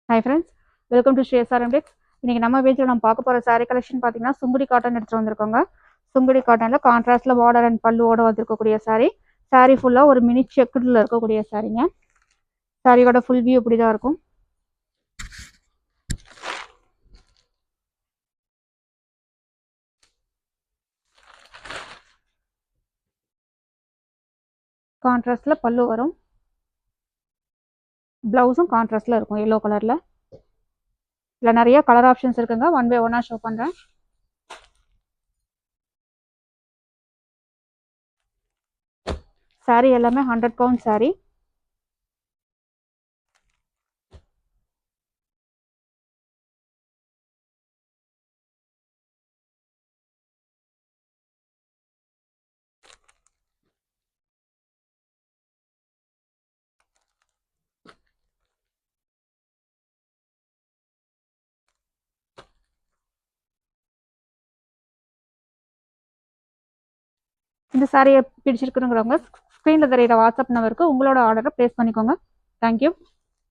Hi friends, welcome to ஸ்ரேஎஸ்ஆர்எம் டெக்ஸ். இன்னைக்கு நம்ம பேஜில் நம்ம பார்க்க போகிற saree கலெக்ஷன் பார்த்தீங்கன்னா சுங்குடி காட்டன் எடுத்துகிட்டு வந்திருக்கோங்க. சுங்குடி காட்டனில் கான்ட்ராஸ்டில் பார்டர் அண்ட் பல்லுவோட வந்திருக்கக்கூடிய saree ஃபுல்லாக ஒரு மினி செக்குடில் இருக்கக்கூடிய சாரீங்க. சாரியோட ஃபுல் வியூ இப்படி தான் இருக்கும். கான்ட்ராஸ்டில் பல்லு வரும், ப்ளவுஸும் கான்ட்ராஸ்டில் இருக்கும் எல்லோ கலரில். இதில் நிறைய கலர் ஆப்ஷன்ஸ் இருக்குங்க, ஒன் பை ஒன்னாக ஷோ பண்ணுறேன். சாரீ எல்லாமே 100 பவுண்ட் சாரீ. இந்த சாரியை பிடிச்சிருக்குங்கிறவங்க ஸ்க்ரீனில் தெரியிற வாட்ஸ்அப் நம்பருக்கு உங்களோட ஆர்டரை ப்ளேஸ் பண்ணிக்கோங்க. தேங்க்யூ.